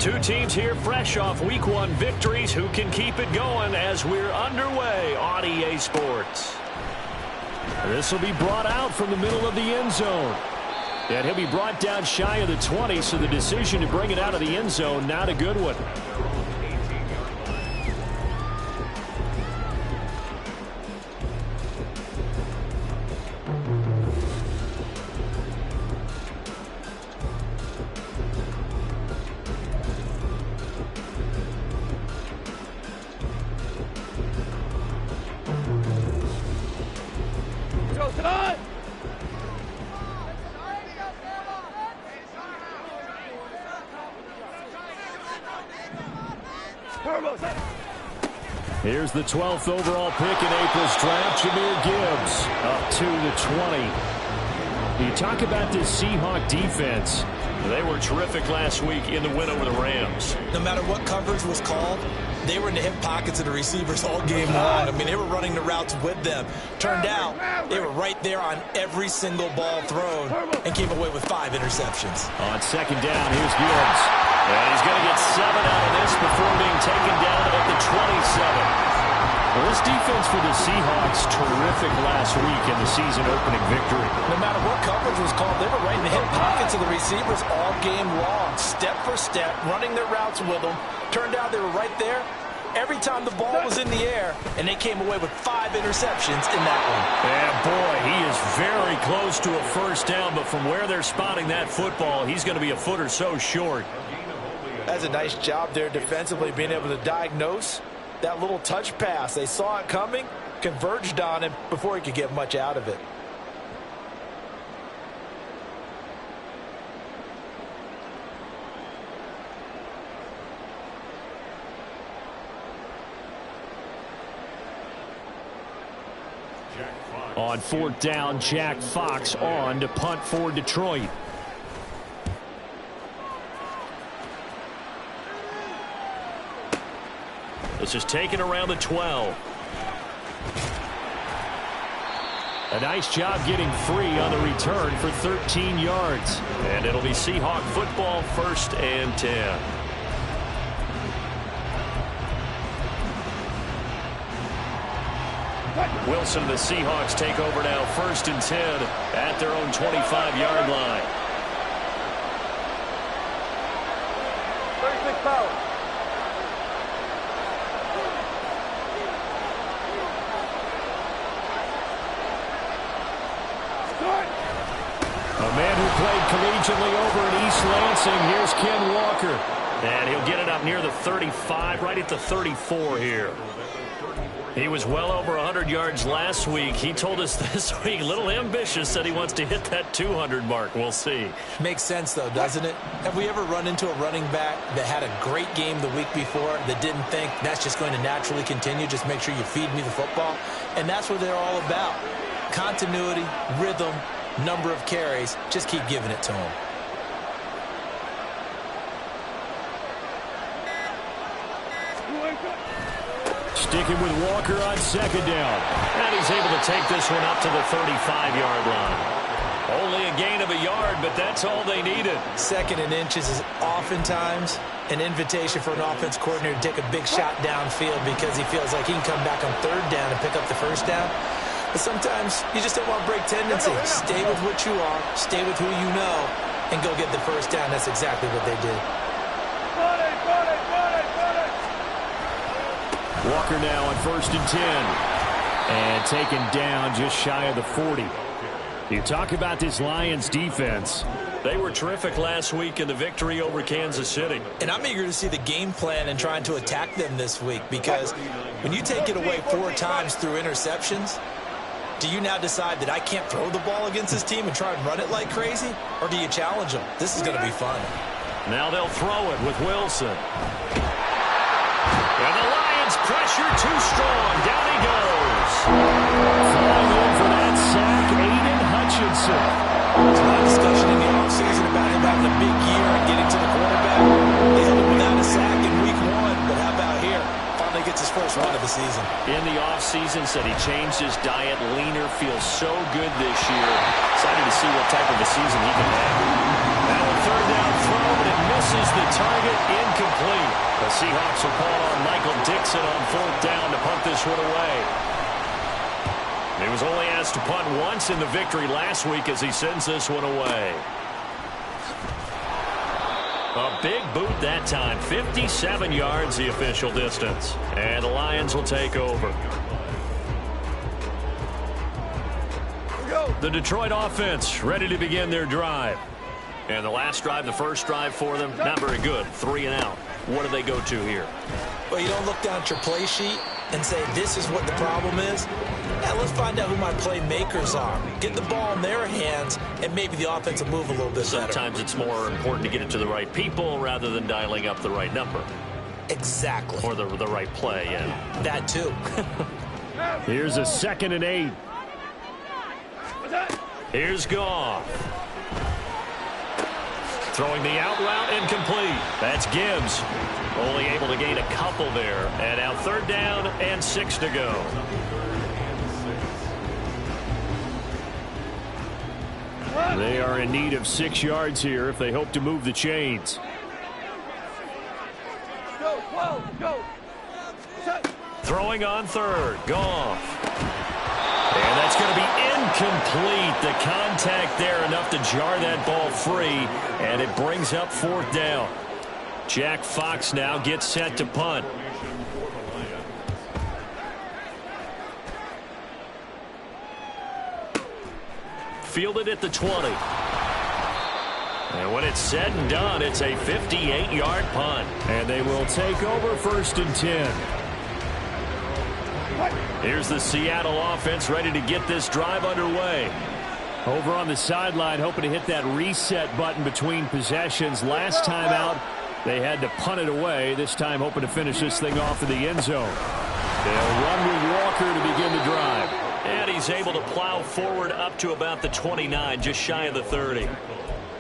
Two teams here fresh off Week 1 victories. Who can keep it going as we're underway on EA Sports? This will be brought out from the middle of the end zone. And he'll be brought down shy of the 20, so the decision to bring it out of the end zone, not a good one. Here's the 12th overall pick in April's draft, Jahmyr Gibbs, up to the 20. You talk about this Seahawk defense. They were terrific last week in the win over the Rams. No matter what coverage was called, they were in the hip pockets of the receivers all game long. I mean, they were running the routes with them. Turned out, they were right there on every single ball thrown and came away with 5 interceptions. On second down, here's Gibbs. And he's going to get 7 out of this before being taken down at the 27. Well, this defense for the Seahawks, terrific last week in the season-opening victory. No matter what coverage was called, they were right in the hip pockets of the receivers all game long, step for step, running their routes with them. Turned out they were right there every time the ball was in the air, and they came away with 5 interceptions in that one. And boy, he is very close to a first down, but from where they're spotting that football, he's going to be a foot or so short. That's a nice job there defensively, being able to diagnose that little touch pass. They saw it coming, converged on him before he could get much out of it. On fourth down, Jack Fox on to punt for Detroit. This is taken around the 12. A nice job getting free on the return for 13 yards. And it'll be Seahawk football, 1st and 10. Wilson, the Seahawks take over now, 1st and 10 at their own 25-yard line. 36 power. A man who played collegiately over in East Lansing. Here's Ken Walker. And he'll get it up near the 35, right at the 34 here. He was well over 100 yards last week. He told us this week, a little ambitious, said he wants to hit that 200 mark. We'll see. Makes sense, though, doesn't it? Have we ever run into a running back that had a great game the week before that didn't think that's just going to naturally continue? Just make sure you feed me the football. And that's what they're all about. Continuity, rhythm, number of carries. Just keep giving it to him. Sticking with Walker on second down. And he's able to take this one up to the 35-yard line. Only a gain of a yard, but that's all they needed. 2nd and inches is oftentimes an invitation for an offense coordinator to take a big shot downfield because he feels like he can come back on 3rd down and pick up the 1st down. But sometimes you just don't want to break tendency. Stay with what you are, stay with who you know, and go get the 1st down. That's exactly what they did. Walker now on 1st and 10. And taken down just shy of the 40. You talk about this Lions defense. They were terrific last week in the victory over Kansas City. And I'm eager to see the game plan and trying to attack them this week because when you take it away 4 times through interceptions, do you now decide that I can't throw the ball against this team and try and run it like crazy? Or do you challenge them? This is going to be fun. Now they'll throw it with Wilson. And the Lions pressure too strong. Down he goes. Flying in for that sack, Aiden Hutchinson. There's a lot of discussion in the offseason about him having a big year and getting to the quarterback. They held him without a sack in week 1, but how about here? Finally gets his first run of the season. In the offseason, said he changed his diet, leaner, feels so good this year. Excited to see what type of a season he can have. Now a 3rd down throw, but it misses the target, incomplete. Seahawks will call on Michael Dixon on 4th down to punt this one away. He was only asked to punt once in the victory last week as he sends this one away. A big boot that time. 57 yards the official distance. And the Lions will take over. The Detroit offense ready to begin their drive. And the last drive, the first drive for them, not very good. 3 and out. What do they go to here? Well, you don't look down at your play sheet and say, this is what the problem is. Yeah, let's find out who my playmakers are. Get the ball in their hands, and maybe the offense will move a little bit better. Sometimes it's more important to get it to the right people rather than dialing up the right number. Exactly. Or the right play, yeah. That too. Here's a 2nd and 8. Here's Goff. Throwing the out route incomplete. That's Gibbs. Only able to gain a couple there. And now 3rd down and 6 to go. They are in need of 6 yards here if they hope to move the chains. Throwing on 3rd. Goff. And that's going to be incomplete. The contact there enough to jar that ball free. And it brings up 4th down. Jack Fox now gets set to punt. Fielded at the 20. And when it's said and done, it's a 58-yard punt. And they will take over 1st and 10. Here's the Seattle offense ready to get this drive underway. Over on the sideline, hoping to hit that reset button between possessions. Last time out, they had to punt it away. This time hoping to finish this thing off in the end zone. They'll run with Walker to begin the drive. And he's able to plow forward up to about the 29, just shy of the 30.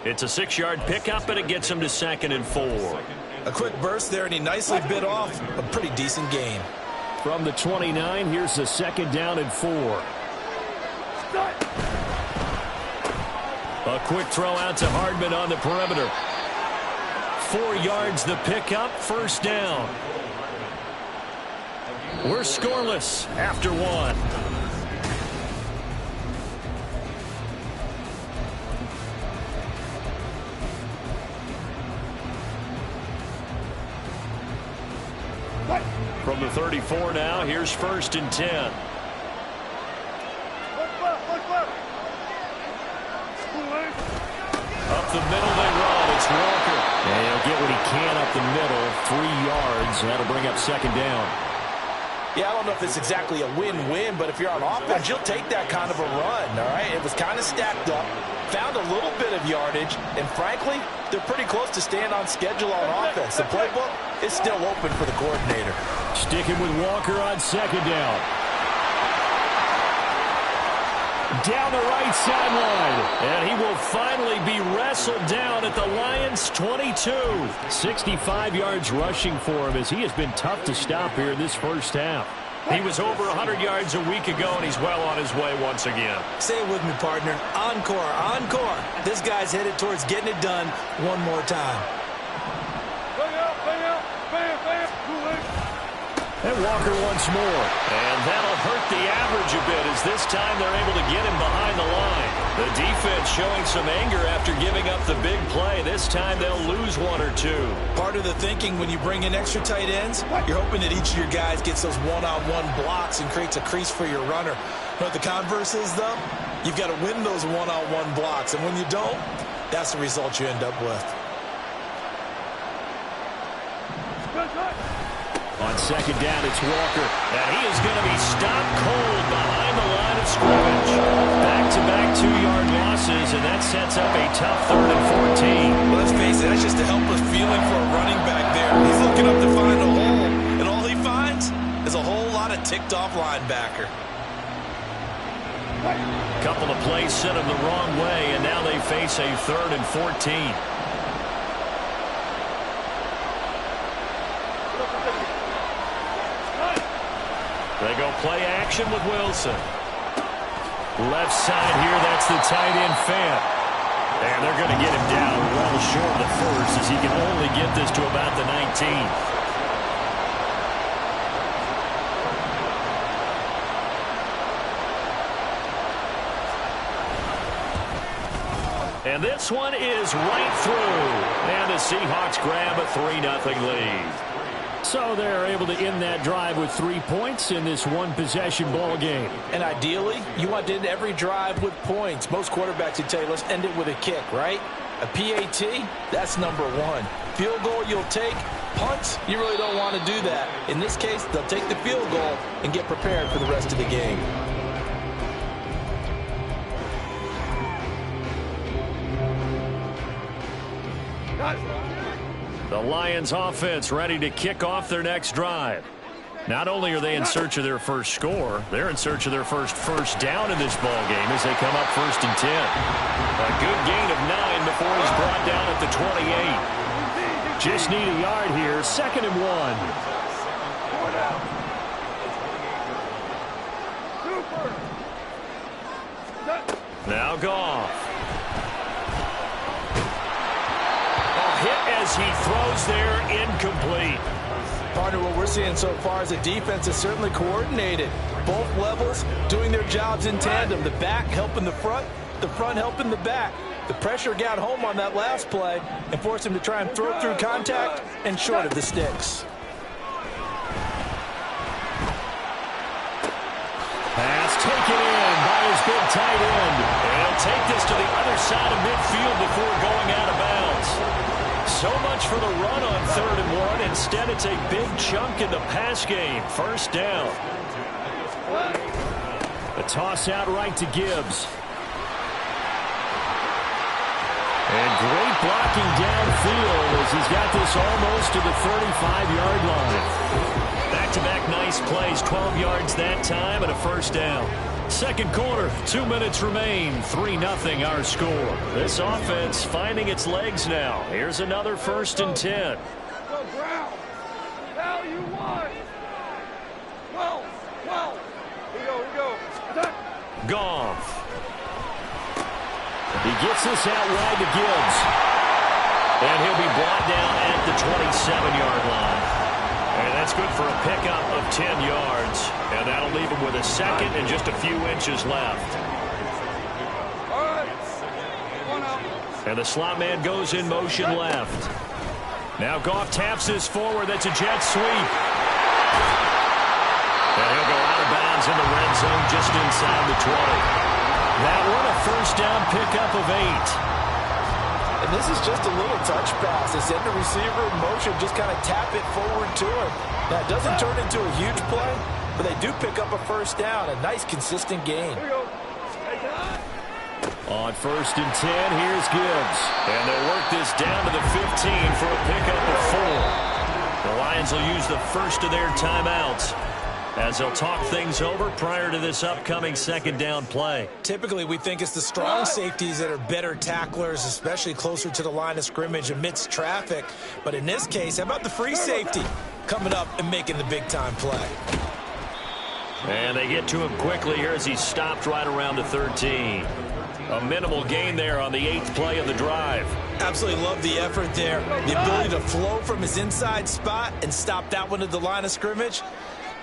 It's a 6-yard pickup, and it gets him to 2nd and 4. A quick burst there, and he nicely bit off a pretty decent gain. From the 29, here's the 2nd down and 4. A quick throw out to Hardman on the perimeter. 4 yards the pickup, 1st down. We're scoreless after 1. From the 34 now, here's 1st and 10. Up the middle they run. It's Walker. And he'll get what he can up the middle. 3 yards. That'll bring up 2nd down. Yeah, I don't know if it's exactly a win-win, but if you're on offense, you'll take that kind of a run, all right? It was kind of stacked up, found a little bit of yardage, and frankly, they're pretty close to staying on schedule on offense. The playbook is still open for the coordinator. Sticking with Walker on 2nd down. Down the right sideline. And he will finally be wrestled down at the Lions' 22. 65 yards rushing for him as he has been tough to stop here in this first half. He was over 100 yards a week ago, and he's well on his way once again. Say it with me, partner. Encore, encore. This guy's headed towards getting it done one more time. And Walker once more. And that'll hurt the average a bit as this time they're able to get him behind the line. The defense showing some anger after giving up the big play. This time they'll lose 1 or 2. Part of the thinking when you bring in extra tight ends, you're hoping that each of your guys gets those one-on-one blocks and creates a crease for your runner. But the converse is, though, you've got to win those one-on-one blocks. And when you don't, that's the result you end up with. On 2nd down, it's Walker. And he is going to be stopped cold behind the line of scrimmage. Back-to-back 2-yard losses, and that sets up a tough 3rd and 14. Well, let's face it, that's just a helpless feeling for a running back there. He's looking up to find a hole, and all he finds is a whole lot of ticked-off linebacker. Couple of plays sent him the wrong way, and now they face a 3rd and 14. They go play action with Wilson. Left side here, that's the tight end Fant. And they're going to get him down well short of the first as he can only get this to about the 19. And this one is right through. And the Seahawks grab a 3-0 lead. So they're able to end that drive with 3 points in this one-possession ball game. And ideally, you want to end every drive with points. Most quarterbacks would tell you, let's end it with a kick, right? A PAT, that's number one. Field goal you'll take. Punts, you really don't want to do that. In this case, they'll take the field goal and get prepared for the rest of the game. The Lions offense ready to kick off their next drive. Not only are they in search of their first score, they're in search of their first down in this ball game as they come up 1st and 10. A good gain of 9 before he's brought down at the 28. Just need a yard here. 2nd and 1. Now Goff. Hit as he throws there, incomplete. Partner, what we're seeing so far is the defense is certainly coordinated. Both levels doing their jobs in tandem. The back helping the front helping the back. The pressure got home on that last play and forced him to try and throw through contact and short of the sticks. Pass taken in by his big tight end. And he'll take this to the other side of midfield before going out of bounds. So much for the run on 3rd and 1. Instead, it's a big chunk in the pass game. 1st down. A toss out right to Gibbs. And great blocking downfield as he's got this almost to the 35-yard line. Back-to-back nice plays. 12 yards that time and a 1st down. 2nd quarter, 2 minutes remain. 3-0 our score. This offense finding its legs now. Here's another 1st and 10. Goff. He gets this out wide to Gibbs. And he'll be brought down at the 27-yard line. And that's good for a pickup of 10 yards. And that'll leave him with a 2nd and just a few inches left. And the slot man goes in motion left. Now Goff taps this forward. That's a jet sweep. And he'll go out of bounds in the red zone just inside the 20. That one a 1st down pickup of 8. And this is just a little touch pass. They send the receiver in motion, just kind of tap it forward to him. Now, it doesn't turn into a huge play, but they do pick up a 1st down. A nice, consistent gain. On 1st and 10, here's Gibbs. And they'll work this down to the 15 for a pickup of 4. The Lions will use the first of their timeouts as they'll talk things over prior to this upcoming 2nd down play. Typically, we think it's the strong safeties that are better tacklers, especially closer to the line of scrimmage amidst traffic. But in this case, how about the free safety coming up and making the big-time play? And they get to him quickly here as he's stopped right around the 13. A minimal gain there on the 8th play of the drive. Absolutely love the effort there. The ability to flow from his inside spot and stop that one at the line of scrimmage.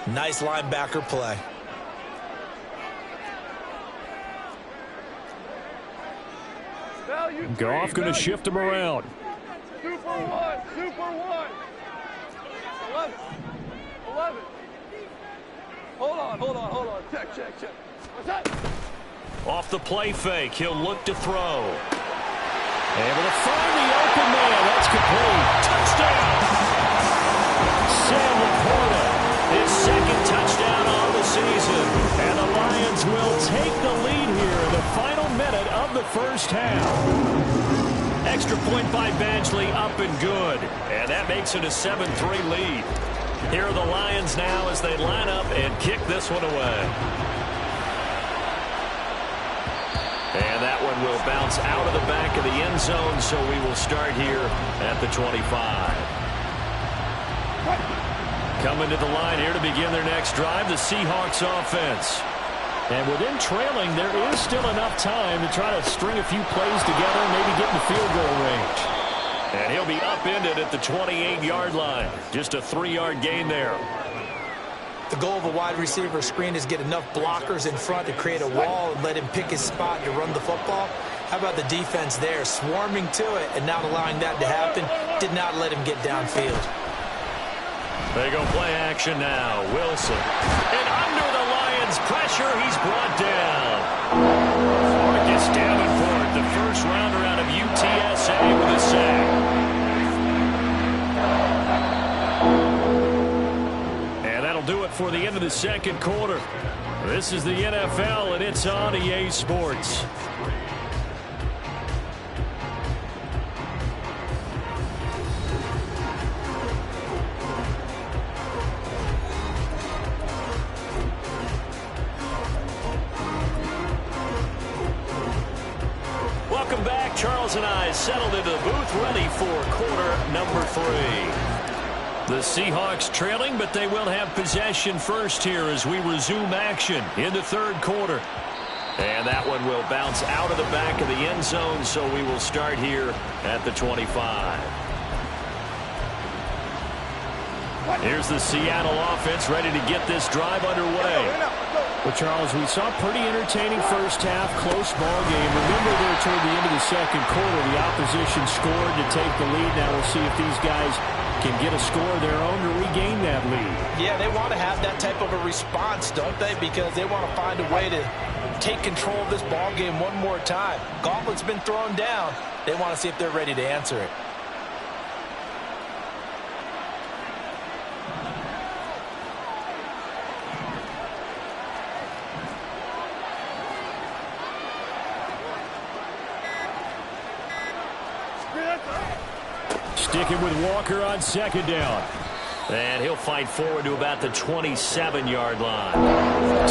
Nice linebacker play. Goff going to shift him around. 2 for 1. 2 for 1. 11. 11. Hold on. Check. What's that? Off the play fake, he'll look to throw. Able to find the open man. That's complete. Touchdown! Sam Laporta, his 2nd touchdown on the season. And the Lions will take the lead here in the final minute of the 1st half. Extra point by Badgley, up and good. And that makes it a 7-3 lead. Here are the Lions now as they line up and kick this one away. And that one will bounce out of the back of the end zone, so we will start here at the 25. Coming to the line here to begin their next drive, the Seahawks offense. And within trailing, there is still enough time to try to string a few plays together and maybe get in the field goal range. And he'll be upended at the 28-yard line. Just a 3-yard gain there. The goal of a wide receiver screen is get enough blockers in front to create a wall and let him pick his spot to run the football. How about the defense there, swarming to it and not allowing that to happen? Did not let him get downfield. They go play action now. Wilson. And under the Lions' pressure, he's brought down. Marcus Davenport, the first rounder out of UTSA with a sack. And that'll do it for the end of the second quarter. This is the NFL, and it's on EA Sports. Welcome back. Charles and I settled into the booth, ready for quarter number 3. The Seahawks trailing, but they will have possession first here as we resume action in the third quarter. And that one will bounce out of the back of the end zone, so we will start here at the 25. Here's the Seattle offense ready to get this drive underway. Well, Charles, we saw a pretty entertaining first half, close ball game. Remember there toward the end of the second quarter, the opposition scored to take the lead. Now we'll see if these guys can get a score of their own to regain that lead. Yeah, they want to have that type of a response, don't they? Because they want to find a way to take control of this ball game one more time. Gauntlet's been thrown down. They want to see if they're ready to answer it. Sticking with Walker on second down. And he'll fight forward to about the 27-yard line. 2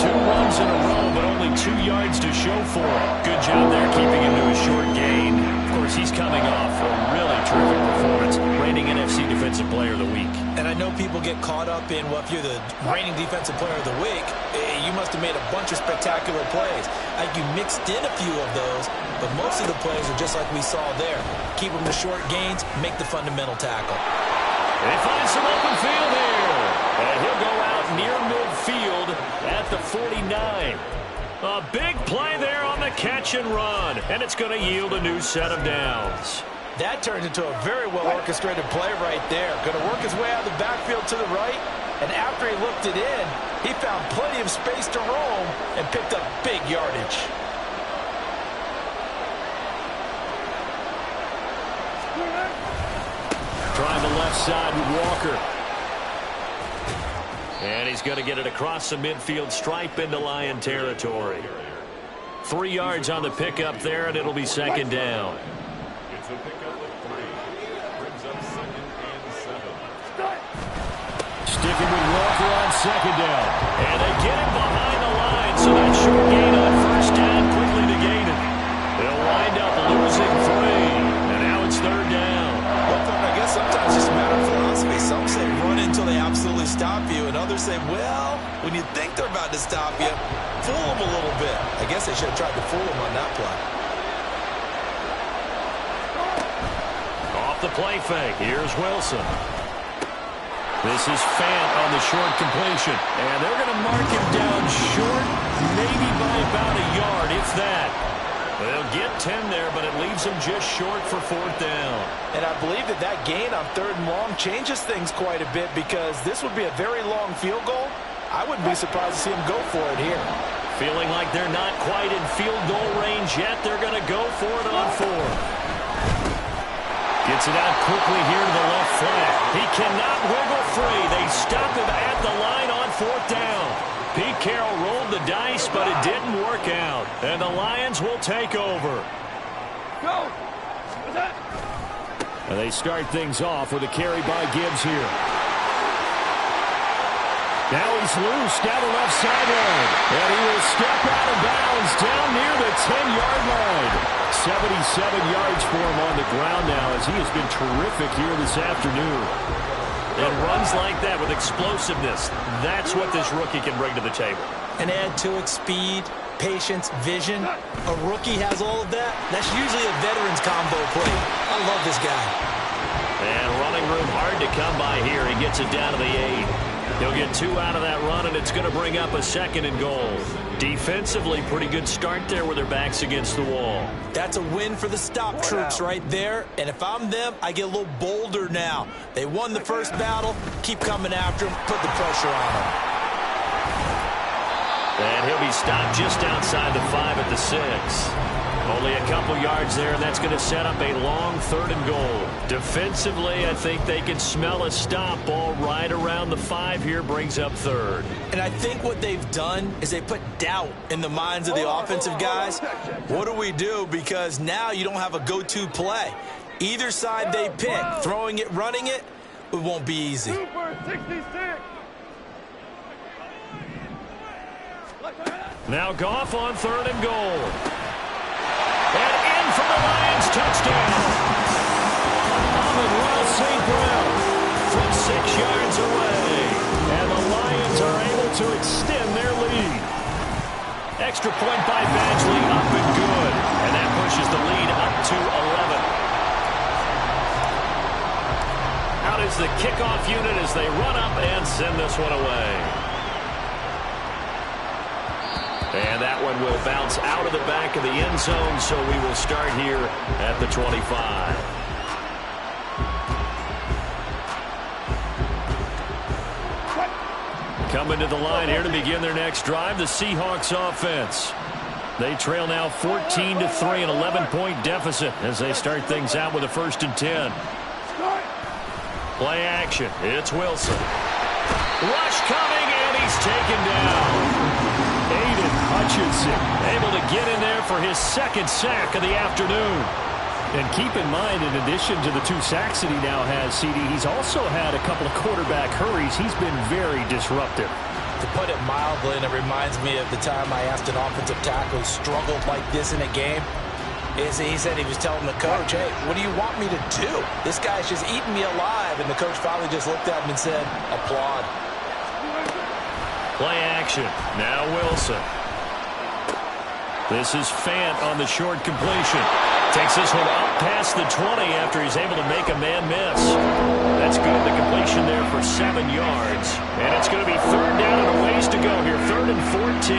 runs in a row, but only 2 yards to show for it. Good job there keeping him to a short gain. Of course, he's coming off a really terrific performance, reigning NFC Defensive Player of the Week. And I know people get caught up in, well, if you're the reigning Defensive Player of the Week, you must have made a bunch of spectacular plays. Like you mixed in a few of those, but most of the plays are just like we saw there. Keep them to short gains, make the fundamental tackle. They find some open field here. And he'll go out near midfield at the 49. A big play there on the catch and run. And it's going to yield a new set of downs. That turned into a very well-orchestrated play right there. Going to work his way out of the backfield to the right. And after he looked it in, he found plenty of space to roam and picked up big yardage. Trying the left side with Walker. And he's going to get it across the midfield stripe into Lion territory. 3 yards on the pickup there, and it'll be second down. It's a pickup of 3. Brings up 2nd and 7. Sticking with Walker on second down. And they get him behind the line, so that short gain on first down quickly negated. They'll wind up losing 3. And now it's third down. I guess sometimes it's just a matter of philosophy. Some say run until they absolutely stop you, and others say, well, when you think they're about to stop you, fool them a little bit. I guess they should have tried to fool them on that play. Off the play fake. Here's Wilson. This is Fant on the short completion. And they're going to mark him down short, maybe by about a yard, if that. They'll get 10 there, but it leaves them just short for fourth down. And I believe that that gain on 3rd and long changes things quite a bit because this would be a very long field goal. I wouldn't be surprised to see him go for it here. Feeling like they're not quite in field goal range yet, they're going to go for it on 4th. Gets it out quickly here to the left flank. He cannot wiggle free. They stop him at the line on 4th down. Pete Carroll rolled the dice, but it didn't work out. And the Lions will take over. Go! And they start things off with a carry by Gibbs here. Now he's loose down the left sideline. And he will step out of bounds down near the 10-yard line. 77 yards for him on the ground now as he has been terrific here this afternoon. And runs like that with explosiveness, that's what this rookie can bring to the table. And add to it speed, patience, vision. A rookie has all of that. That's usually a veteran's combo play. I love this guy. And running room hard to come by here. He gets it down to the 8. He'll get 2 out of that run, and it's going to bring up a 2nd and goal. Defensively, pretty good start there with their backs against the wall. That's a win for the stop troops right there. And if I'm them, I get a little bolder now. They won the first battle. Keep coming after them. Put the pressure on them. And he'll be stopped just outside the 5 at the 6. Only a couple yards there, and that's going to set up a long 3rd and goal. Defensively, I think they can smell a stop. Ball right around the 5 here, brings up 3rd. And I think what they've done is they put doubt in the minds of the offensive guys. What do we do? Because now you don't have a go-to play. Either side they pick, throwing it, running it, it won't be easy. Super 66. Now Goff on 3rd and goal. And in for the Lions, touchdown. Amon-Ra St. Brown from 6 yards away. And the Lions are able to extend their lead. Extra point by Badgley, up and good. And that pushes the lead up to 11. Out is the kickoff unit as they run up and send this one away. And that one will bounce out of the back of the end zone, so we will start here at the 25. Coming to the line here to begin their next drive, the Seahawks offense. They trail now 14-3, an 11-point deficit as they start things out with a 1st and 10. Play action. It's Wilson. Rush coming, and he's taken down. Aiden Hutchinson able to get in there for his 2nd sack of the afternoon. And keep in mind, in addition to the 2 sacks that he now has, CD, he's also had a couple of quarterback hurries. He's been very disruptive. To put it mildly, and it reminds me of the time I asked an offensive tackle who struggled like this in a game, is he said he was telling the coach, hey, what do you want me to do? This guy's just eating me alive. And the coach finally just looked at him and said, applaud. Play action. Now Wilson. This is Fant on the short completion. Takes this one up past the 20 after he's able to make a man miss. That's good. The completion there for 7 yards. And it's going to be 3rd down and a ways to go here. 3rd and 14.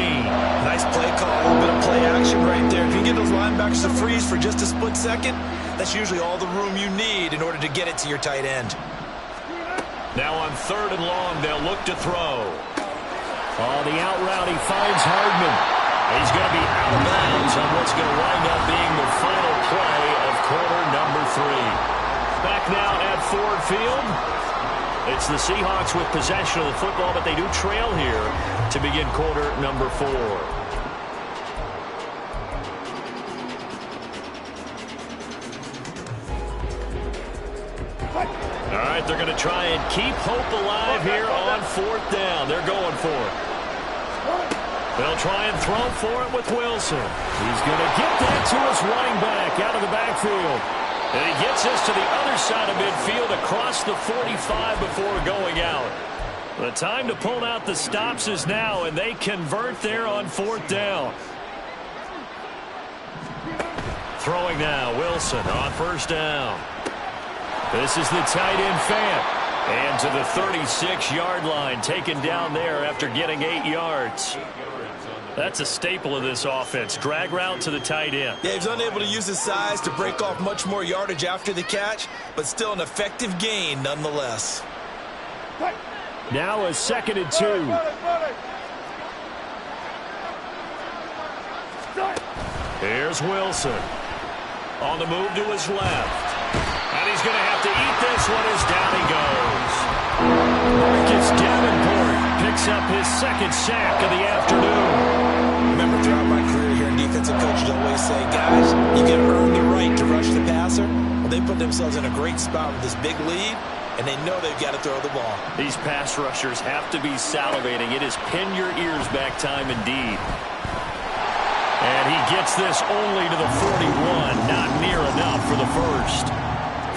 Nice play call. A little bit of play action right there. If you can get those linebackers to freeze for just a split second, that's usually all the room you need in order to get it to your tight end. Now on 3rd and long, they'll look to throw. On the out route, he finds Hardman. He's going to be out of bounds on what's going to wind up being the final play of quarter number 3. Back now at Ford Field. It's the Seahawks with possession of the football, but they do trail here to begin quarter number 4. All right, they're going to try and keep hope alive here on 4th down. They're going for it. They'll try and throw for it with Wilson. He's going to get that to his running back out of the backfield. And he gets this to the other side of midfield across the 45 before going out. The time to pull out the stops is now, and they convert there on 4th down. Throwing now, Wilson on 1st down. This is the tight end Fant. And to the 36-yard line, taken down there after getting 8 yards. That's a staple of this offense. Drag route to the tight end. Yeah, he's unable to use his size to break off much more yardage after the catch, but still an effective gain nonetheless. Now a 2nd and 2. Here's Wilson. On the move to his left. And he's going to have to eat this one as down he goes. Marcus Davenport picks up his 2nd sack of the afternoon. Remember, throughout my career here, defensive coaches always say, guys, you got to earn the right to rush the passer. Well, they put themselves in a great spot with this big lead, and they know they've got to throw the ball. These pass rushers have to be salivating. It is pin your ears back time indeed. And he gets this only to the 41. Not near enough for the 1st.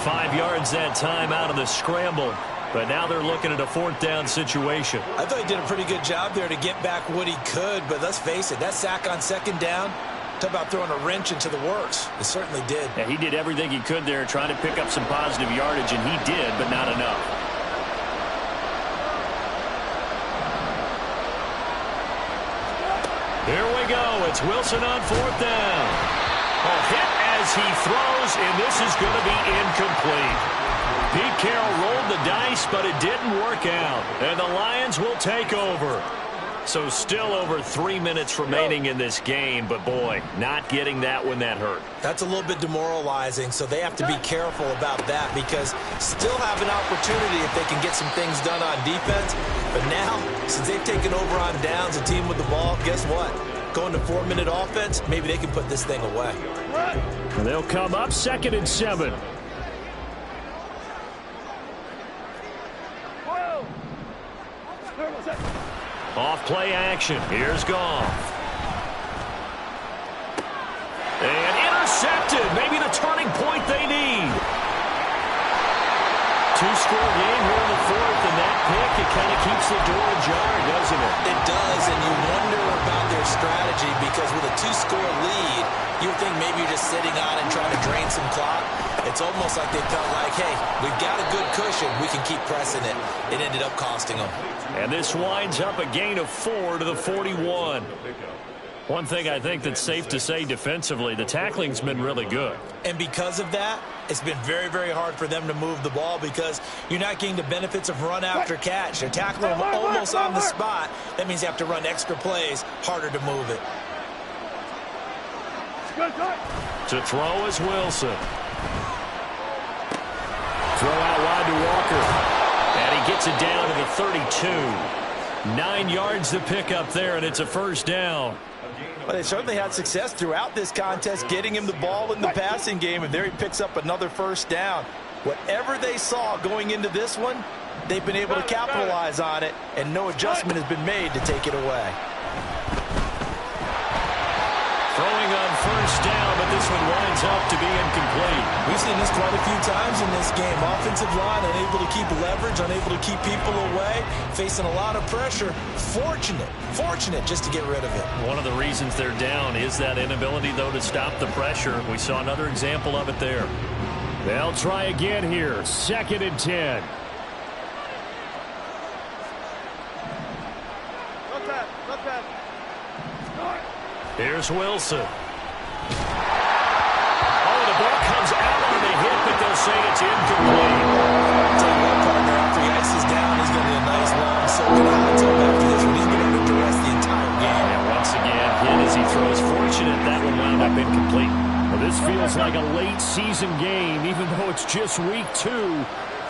5 yards that time out of the scramble. But now they're looking at a 4th down situation. I thought he did a pretty good job there to get back what he could. But let's face it, that sack on 2nd down, talk about throwing a wrench into the works. It certainly did. Yeah, he did everything he could there trying to pick up some positive yardage, and he did, but not enough. It's Wilson on 4th down. A hit as he throws, and this is going to be incomplete. Pete Carroll rolled the dice, but it didn't work out. And the Lions will take over. So still over 3 minutes remaining in this game, but boy, not getting that when that hurt. That's a little bit demoralizing, so they have to be careful about that because still have an opportunity if they can get some things done on defense. But now, since they've taken over on downs, a team with the ball, guess what? Going to 4-minute offense, maybe they can put this thing away. And they'll come up 2nd and 7. Off play action. Here's Goff. And intercepted. Maybe the turning point they need. 2-score game here in the 4th, and that pick, it kind of keeps the door ajar, doesn't it? It does, and you wonder about their strategy because with a 2-score lead, you would think maybe you're just sitting on and trying to drain some clock. It's almost like they felt like, hey, we've got a good cushion. We can keep pressing it. It ended up costing them. And this winds up a gain of 4 to the 41. One thing I think that's safe to say defensively, the tackling's been really good. And because of that, it's been very, very hard for them to move the ball because you're not getting the benefits of run after catch. They're tackling them almost on the spot. That means you have to run extra plays, harder to move it. To throw is Wilson. Throw out wide to Walker. And he gets it down to the 32. 9 yards to pick up there, and it's a 1st down. Well, they certainly had success throughout this contest getting him the ball in the passing game, and there he picks up another 1st down. Whatever they saw going into this one, they've been able to capitalize on it, and no adjustment has been made to take it away. Throwing on 1st down, but this one winds up to be incomplete. We've seen this quite a few times in this game. Offensive line unable to keep leverage, unable to keep people away, facing a lot of pressure. Fortunate just to get rid of it. One of the reasons they're down is that inability, though, to stop the pressure. We saw another example of it there. They'll try again here. 2nd and 10. Here's Wilson. Oh, the ball comes out on the hit, but they'll say it's incomplete. I'll tell you what, partner, after he ices down, he's going to get a nice long soaking hot tub after this one. He's been under duress the entire game. And once again, hit as he throws. Fortunate that one wound up incomplete. Well, this feels like a late season game, even though it's just week 2.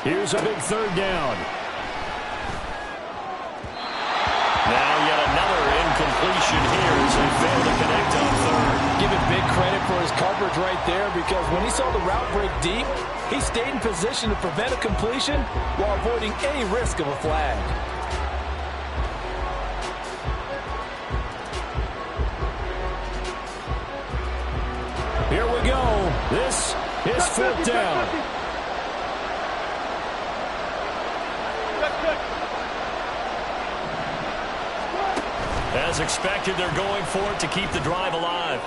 Here's a big 3rd down. Now yet another incompletion here as they fail to connect on 3rd. Give him big credit for his coverage right there because when he saw the route break deep, he stayed in position to prevent a completion while avoiding any risk of a flag. Here we go. This is 4th down. As expected, they're going for it to keep the drive alive.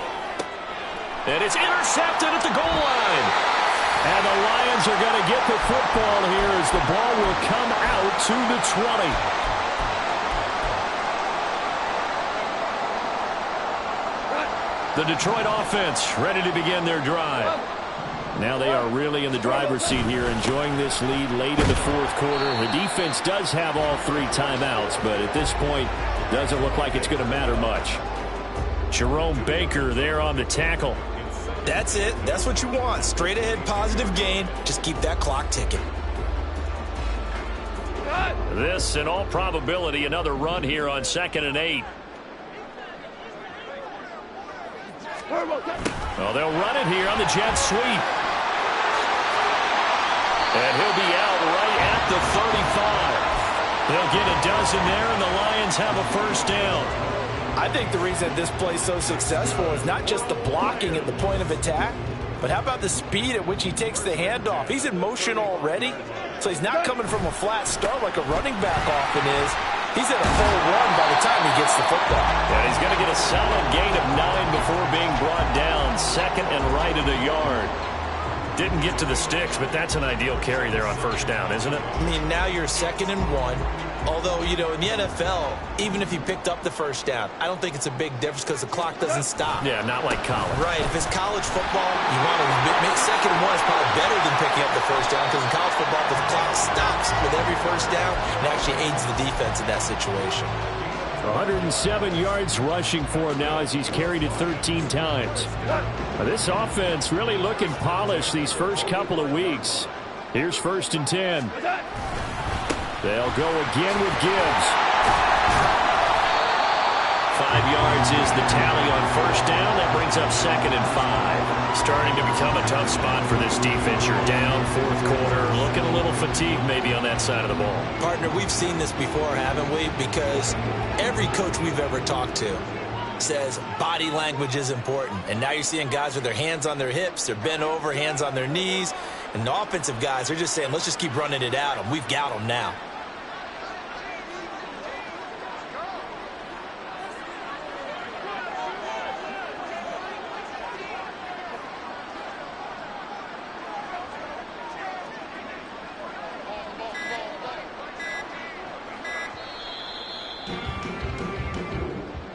And it's intercepted at the goal line. And the Lions are going to get the football here as the ball will come out to the 20. The Detroit offense ready to begin their drive. Now they are really in the driver's seat here, enjoying this lead late in the 4th quarter. The defense does have all 3 timeouts, but at this point, doesn't look like it's going to matter much. Jerome Baker there on the tackle. That's it. That's what you want. Straight ahead positive gain. Just keep that clock ticking. This, in all probability, another run here on 2nd and 8. Well, they'll run it here on the jet sweep. And he'll be out right at the 35. They'll get a dozen there, and the Lions have a 1st down. I think the reason this play's so successful is not just the blocking at the point of attack, but how about the speed at which he takes the handoff? He's in motion already, so he's not coming from a flat start like a running back often is. He's at a full run by the time he gets the football. Yeah, he's going to get a solid gain of 9 before being brought down. 2nd and right at a yard. Didn't get to the sticks, but that's an ideal carry there on 1st down, isn't it? I mean, now you're 2nd and 1. Although, you know, in the NFL, even if he picked up the first down, I don't think it's a big difference because the clock doesn't stop. Yeah, not like college. Right. If it's college football, you want to make second and one is probably better than picking up the first down because in college football, the clock stops with every first down and actually aids the defense in that situation. 107 yards rushing for him now as he's carried it 13 times. This offense really looking polished these first couple of weeks. Here's 1st and 10. They'll go again with Gibbs. 5 yards is the tally on 1st down. That brings up 2nd and 5. Starting to become a tough spot for this defense. You're down 4th quarter. Looking a little fatigued maybe on that side of the ball. Partner, we've seen this before, haven't we? Because every coach we've ever talked to says body language is important. And now you're seeing guys with their hands on their hips, they're bent over, hands on their knees. And the offensive guys, they're just saying, let's just keep running it at them. We've got them now.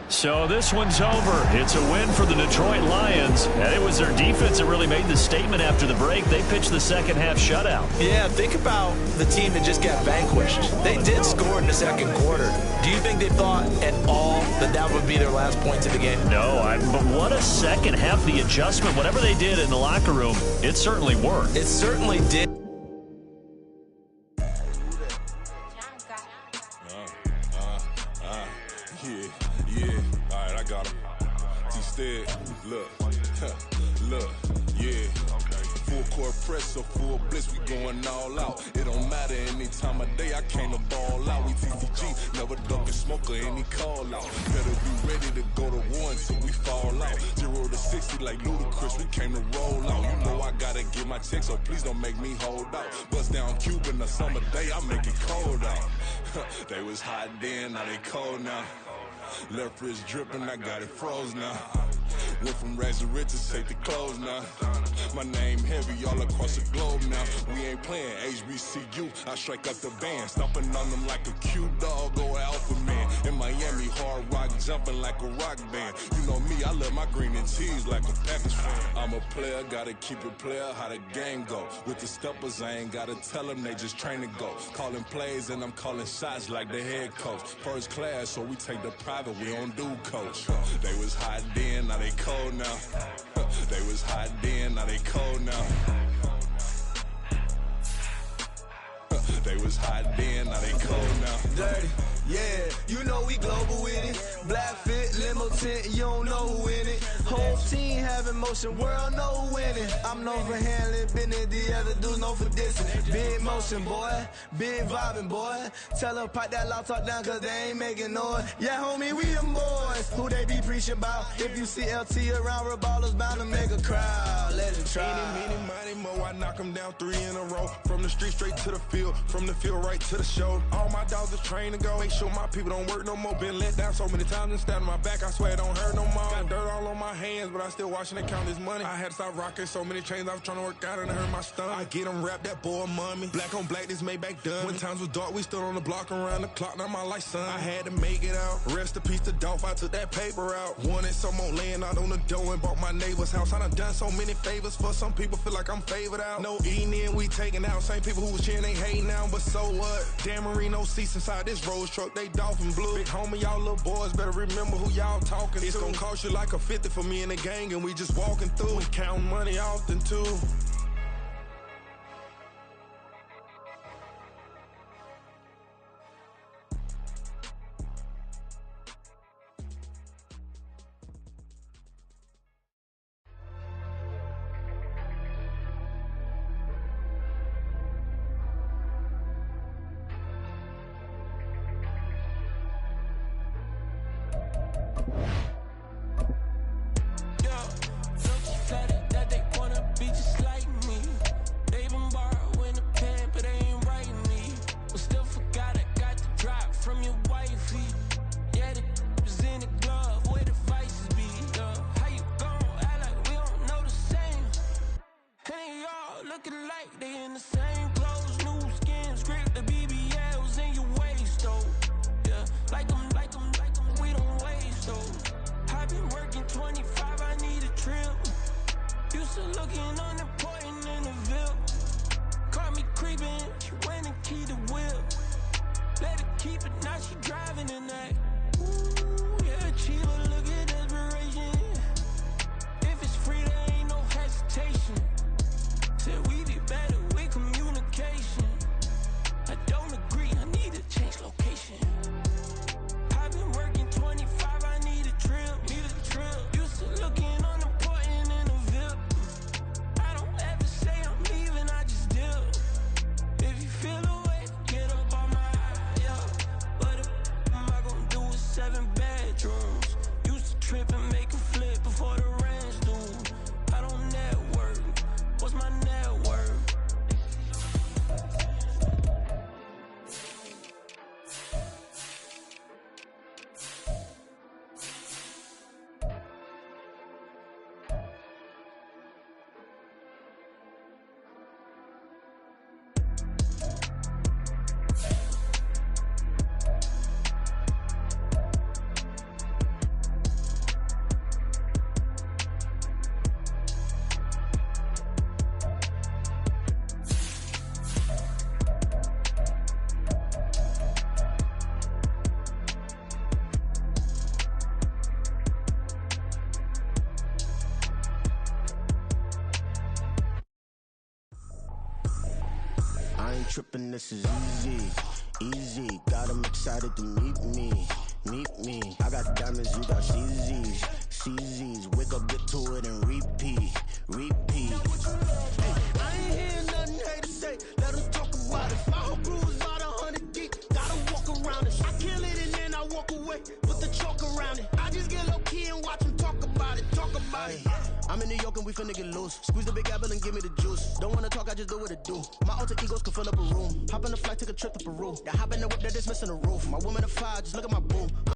So this one's over. It's a win for the Detroit Lions. And it was their defense that really made the statement after the break. They pitched the second half shutout. Yeah, think about the team that just got vanquished. They did score in the 2nd quarter. Do you think they thought at all that that would be their last points of the game? No, but what a second half. The adjustment, whatever they did in the locker room, it certainly worked. It certainly did. So full bliss, we going all out. It don't matter any time of day, I came to ball out. We TCG, never duck a smoker, any call out. Better be ready to go to war until we fall out. 0 to 60 like Ludacris, we came to roll out. You know I gotta get my check, so please don't make me hold out. Bust down Cuban a summer day, I make it cold out. They was hot then, now they cold now. Left wrist dripping, I got it froze now. Went from rags to riches, take the clothes now. My name heavy all across the globe now. We ain't playing HBCU, I strike up the band. Stomping on them like a cute dog or alpha man. In Miami, hard rock jumping like a rock band. You know me, I love my green and cheese like a Packers fan. I'm a player, gotta keep it player, how the game go. With the steppers, I ain't gotta tell them, they just train to go. Calling plays and I'm calling shots like the head coach. First class, so we take the private, we don't do coach. They was hot then, now they cold now. They was hot then, now they cold now. They was hot then, now they cold now. Dirty, yeah, you know we global with it. Black fit, limo tint, you don't know who in it. Whole team having motion, world know who winning. I'm known for handling business, the other dudes known for dissing. Big motion, boy, big vibing, boy. Tell them pipe that loud talk down, cause they ain't making noise. Yeah, homie, we them boys, who they be preaching about. If you see LT around, Reballo's bound to make a crowd. Let it try. Mighty mo, I knock them down 3 in a row. From the street straight to the field, from the field right to the show. All my dogs are trained to go. Make sure my people don't work no more. Been let down so many times and stand on my back, I swear it don't hurt no more. Got dirt all on my hands, but I still watching and count this money. I had to stop rocking so many chains, I was trying to work out and it hurt my stomach. I get them wrapped, that boy mommy. Black on black, this Maybach done. When times was dark, we stood on the block around the clock, now my life son. I had to make it out. Rest in peace to Dolph, I took that paper out. Wanted some more laying out on the dough and bought my neighbor's house. I done so many favors for some people, feel like I'm favored out. No eating in, we taking out. Same people who was cheering, they hating now, but so what? Dan Marino seats inside this Rolls truck, they dolphin blue. Big homie, y'all little boys better remember who y'all talking to. It's gonna cost you like a 50 for me and the gang, and we just walking through. We counting money often too. Looking like they in the same clothes, new skins, grip the BBLs in your waist, though. she driving in that. Ooh, yeah, achiever, look at desperation. If it's free, there ain't no hesitation. Said we be better with communication. I don't agree, I need to change location. I've been working 25, I need a trip, Used to looking unimportant in a VIP. I don't ever say I'm leaving, I just dip. If you feel away, get up on my yeah. What am I gonna do with 7 bedrooms? Used to trip and make a flip before the rent's due. I don't network, what's my net worth? I ain't tripping, this is easy. Got 'em excited to meet me. I got diamonds, you got CZs. Wake up, get to it, and repeat. Hey, I ain't hearing nothing hate to say. Let 'em talk about it. My whole crew is about 100 deep. Gotta walk around it. I kill it and then I walk away. Put the chalk around it. I just get low key and watch 'em talk about it. I'm in New York and we finna get loose. Squeeze the big apple and give me the juice. Don't wanna talk, I just do what it do. My alter egos can fill up a room. Hop on the flight, take a trip to Peru. The hop in the whip that is missing the roof. My woman a 5, just look at my boo.